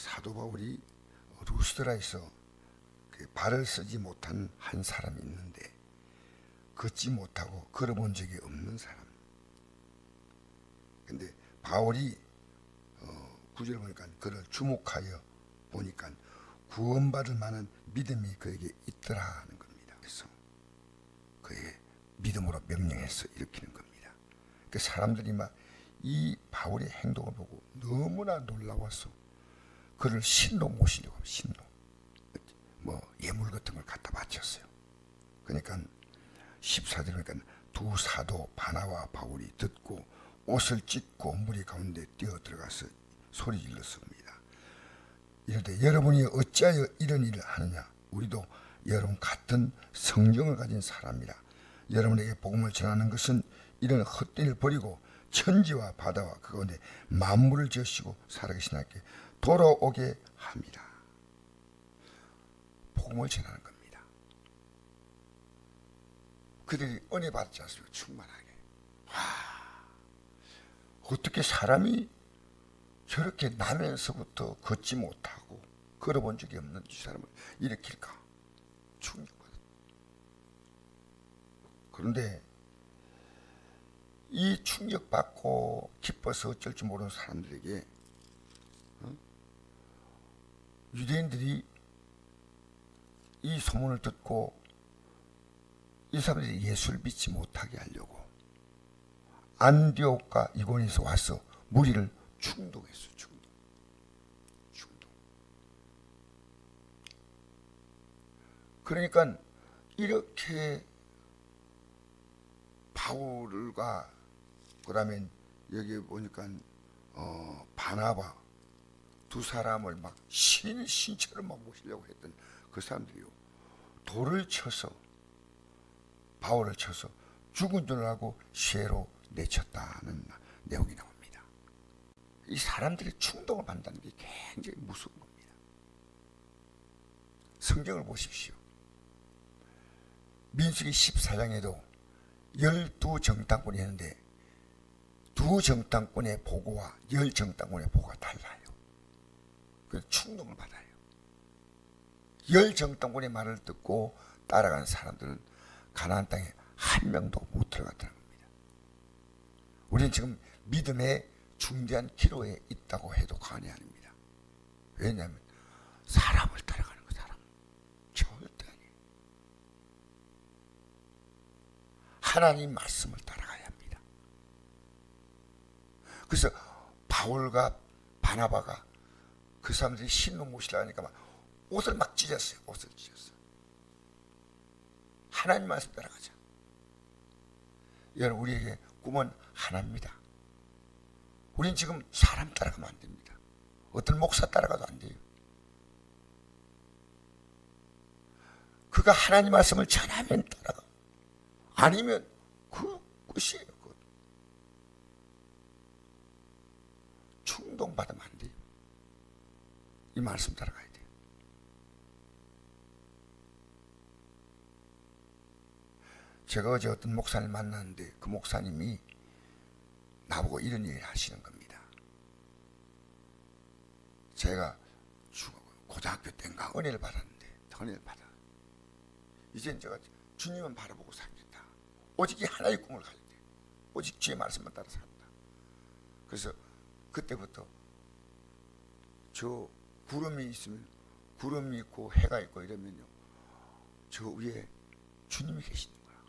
사도 바울이 루스드라에서 그 발을 쓰지 못한 한 사람이 있는데 걷지 못하고 걸어본 적이 없는 사람. 근데 바울이 9절 보니까 그를 주목하여 보니까 구원받을 만한 믿음이 그에게 있더라 하는 겁니다. 그래서 그의 믿음으로 명령해서 일으키는 겁니다. 그 사람들이 막 이 바울의 행동을 보고 너무나 놀라워서 그를 신로 모시려고 신로 예물 같은 걸 갖다 바쳤어요. 그러니까 14절 보니까 두 사도 바나와 바울이 듣고 옷을 찢고 무리 가운데 뛰어 들어가서 소리 질렀습니다. 이르되 여러분이 어찌하여 이런 일을 하느냐? 우리도 여러분 같은 성령을 가진 사람이라. 여러분에게 복음을 전하는 것은 이런 헛된 일을 버리고 천지와 바다와 그 가운데 만물을 지으시고 살아계신 하나님께 돌아오게 합니다. 복음을 전하는 겁니다. 그들이 은혜 받지 않습니까? 충만하게. 어떻게 사람이 저렇게 나면서부터 걷지 못하고 걸어본 적이 없는 이 사람을 일으킬까? 충격받았다. 그런데 이 충격받고 기뻐서 어쩔 줄 모르는 사람들에게 유대인들이 이 소문을 듣고 이 사람들이 예수를 믿지 못하게 하려고 안디옥과 이고니에서 와서 무리를 충동했어요. 충동. 그러니까 이렇게 바울과 그다음에 여기 보니까 바나바 두 사람을 막 신처럼 막 모시려고 했던 그 사람들이요, 돌을 쳐서 바울을 쳐서 죽은 줄 알고 쇠로 내쳤다는 내용이 나옵니다. 이 사람들이 충동을 받는다는 게 굉장히 무서운 겁니다. 성경을 보십시오. 민수기 14장에도 12정탐꾼이 있는데 두 정탐꾼의 보고와 10정탐꾼의 보고가 달라요. 그래서 충동을 받아요. 10정탐꾼의 말을 듣고 따라간 사람들은 가나안 땅에 한 명도 못 들어갔다는 겁니다. 우리는 지금 믿음의 중대한 기로에 있다고 해도 과언이 아닙니다. 왜냐하면 사람을 따라가는 거, 사람 절대 아니에요. 하나님 말씀을 따라가야 합니다. 그래서 바울과 바나바가 그 사람들이 신로 모시려고 하니까 막 옷을 막 찢었어요. 옷을 찢었어요. 하나님 말씀 따라가자. 여러분, 우리에게 꿈은 하나입니다. 우린 지금 사람 따라가면 안 됩니다. 어떤 목사 따라가도 안 돼요. 그가 하나님 말씀을 전하면 따라가. 아니면 그 끝이에요. 충동받으면 안 돼요. 이 말씀 따라가야 돼요. 제가 어제 어떤 목사를 만났는데 그 목사님이 나보고 이런 얘기를 하시는 겁니다. 제가 고등학교 때인가 은혜를 받았는데, 은혜를 받아. 이젠 제가 주님만 바라보고 살겠다. 오직 이 하나의 꿈을 가질 때, 오직 주의 말씀만 따라 산다. 그래서 그때부터 저 구름이 있으면, 구름이 있고 해가 있고 이러면요, 저 위에 주님이 계시는 거야.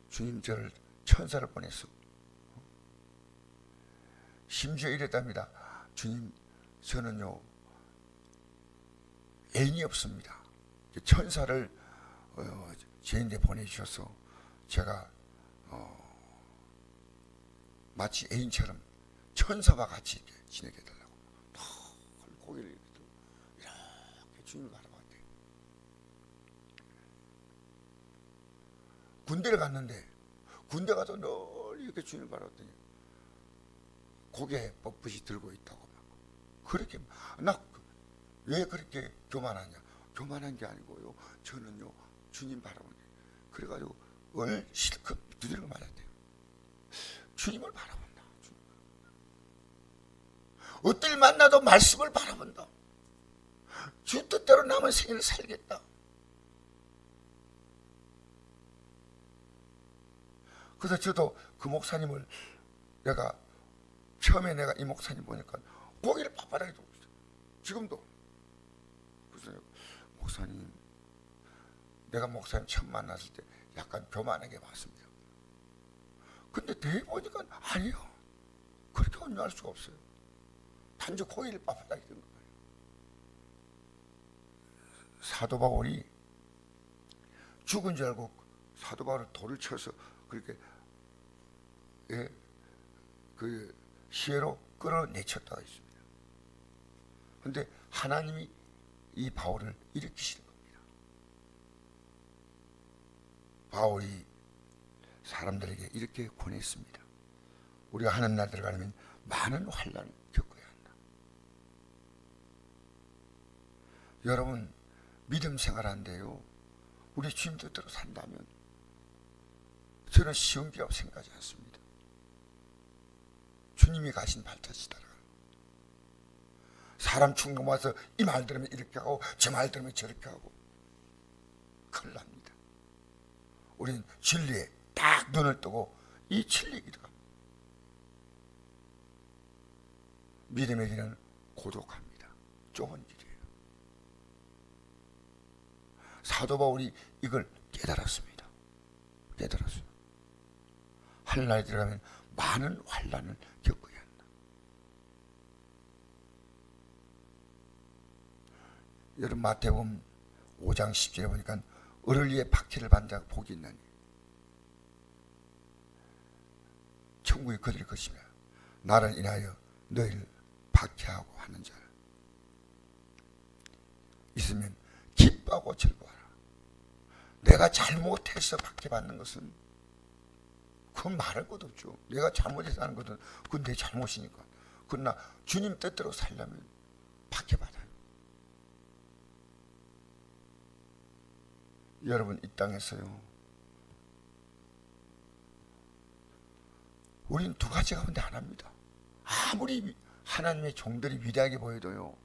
주님 저를 천사를 보내서, 심지어 이랬답니다. 주님, 저는요 애인이 없습니다. 천사를 저인데 보내주셔서 제가 마치 애인처럼 천사와 같이 이렇게 지내게 해달라고 고개를 이렇게 들고 이렇게 주님을 바라봤대요. 군대를 갔는데, 군대 가서 늘 이렇게 주님을 바라봤더니 고개 뻣뻣이 들고 있다고 막. 그렇게, 나 왜 그렇게 교만하냐? 교만한 게 아니고요, 저는요 주님 바라보니. 그래가지고 오늘 실컷 두드려 맞았대요. 주님을 바라본다. 어딜 만나도 말씀을 바라본다. 주 뜻대로 남은 생을 살겠다. 그래서 저도 그 목사님을 내가 처음에 내가 이 목사님 보니까 보기를 바빠하게 두고 있어요. 지금도. 그래서 목사님, 내가 목사님 처음 만났을 때 약간 교만하게 봤습니다. 근데 대해 보니까 아니요, 그렇게 온유할 수가 없어요. 단지 고기를 바빠하게 된 거예요. 사도 바울이 죽은 줄 알고 사도 바울을 돌을 쳐서 그렇게 그 시해로 끌어내쳤다가 있습니다. 그런데 하나님이 이 바울을 일으키시는 겁니다. 바울이 사람들에게 이렇게 권했습니다. 우리가 하는 날 들어가려면 많은 환난을 겪어야 한다. 여러분, 믿음 생활하는데요, 우리 주님 뜻대로 산다면 저는 쉬운 길이라고 생각하지 않습니다. 주님이 가신 발자취 따라가는 거예요. 사람 충동 와서 이 말 들으면 이렇게 하고 저 말 들으면 저렇게 하고 큰일 납니다. 우리는 진리에 딱 눈을 뜨고 이 진리 길을 갑니다. 믿음의 길은 고독합니다. 좁은 길이에요. 사도 바울이 이걸 깨달았습니다. 깨달았어요. 하늘나라에 들어가면 많은 환난을 겪어야 한다. 여러분, 마태복음 5장 10절에 보니까 을을 위해 박해를 받는 자가 복이 있나니 천국이 그들의 것이며 나를 인하여 너희를 박해하고 하는 자 있으면 기뻐하고 즐거워하라. 내가 잘못해서 박해받는 것은 그건 말할 것도 없죠. 내가 잘못해서 하는 것은 그건 내 잘못이니까. 그러나 주님 뜻대로 살려면 박해받아요. 여러분, 이 땅에서요, 우리는 두 가지 가운데 하나입니다. 아무리 하나님의 종들이 위대하게 보여도요,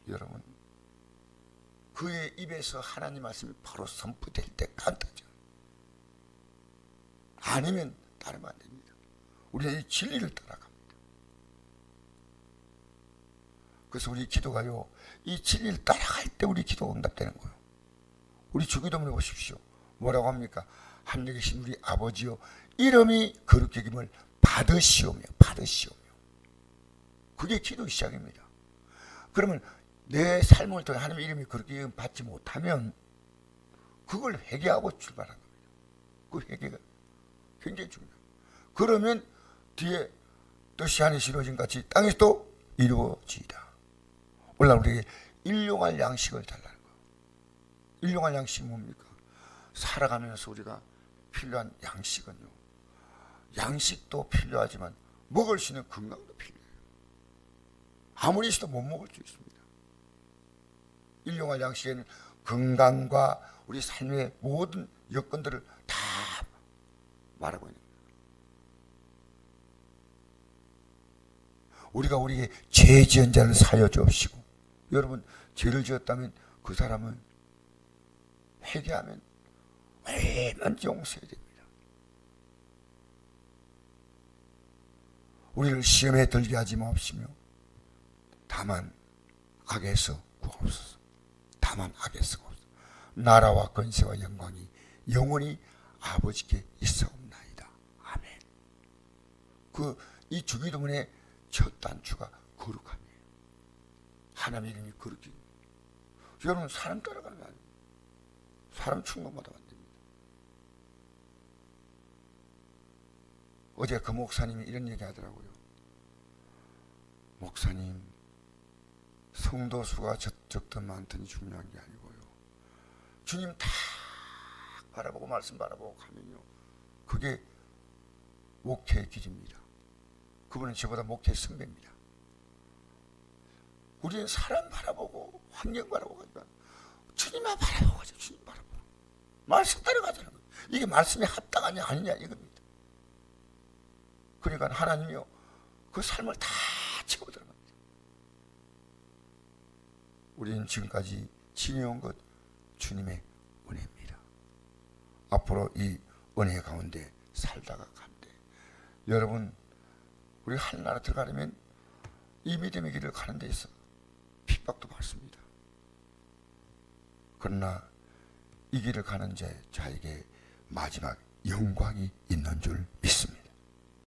여러분, 그의 입에서 하나님 말씀이 바로 선포될 때까지죠. 아니면 따르면 안 됩니다. 우리는 이 진리를 따라갑니다. 그래서 우리 기도가요, 이 진리를 따라갈 때 우리 기도가 응답되는 거예요. 우리 주기도문에 보십시오. 뭐라고 합니까? 하늘에 계신 우리 아버지여, 이름이 거룩히 여김을 받으시오며, 받으시오며. 그게 기도의 시작입니다. 그러면 내 삶을 통해 하나님의 이름이 거룩히 여김을 받지 못하면 그걸 회개하고 출발한 겁니다. 그 회개가 굉장히 중요해요. 그러면 뒤에 뜻이 하늘에서 이루어진 같이 땅에서도 이루어지이다. 오늘 우리에게 일용할 양식을 달라는 거예요. 일용할 양식이 뭡니까? 살아가면서 우리가 필요한 양식은요, 양식도 필요하지만 먹을 수 있는 건강도 필요해요. 아무리 있어도 못 먹을 수 있습니다. 일용할 양식에는 건강과 우리 삶의 모든 여건들을 다 말하고 있는 거예요. 우리가 우리에게 죄 지은 자를 사여 주옵시고, 여러분, 죄를 지었다면 그 사람은 회개하면 얼마든지 용서해야 됩니다. 우리를 시험에 들게 하지 마옵시며 다만 악에서 구하옵소서. 다만 악에서 구하옵소서. 나라와 권세와 영광이 영원히 아버지께 있사옵나이다. 아멘. 이 주기도문의 첫 단추가 거룩함이에요. 하나님의 이름이 거룩히. 여러분, 사람 따라가는 거 아니에요. 사람 충동받아면 안 됩니다. 어제 그 목사님이 이런 얘기 하더라고요. 목사님, 성도 수가 적든 많든지 중요한 게 아니고요, 주님 다 바라보고 말씀 바라보고 가면요, 그게 목회의 길입니다. 그분은 저보다 목회의 선배입니다. 우리는 사람 바라보고 환경 바라보고 가지만 주님만 바라보고 가죠. 주님 바라보고 말씀 따라가자는 거예요. 이게 말씀이 합당하냐 아니냐 이겁니다. 그러니까 하나님이요, 그 삶을 다 채워 들어갑니다. 우리는 지금까지 지내온 것 주님의 은혜입니다. 앞으로 이 은혜 가운데 살다가 간대. 여러분, 우리 하늘나라 들어가려면 이 믿음의 길을 가는 데 있어 핍박도 받습니다. 그러나 이 길을 가는 자에게 마지막 영광이 있는 줄 믿습니다.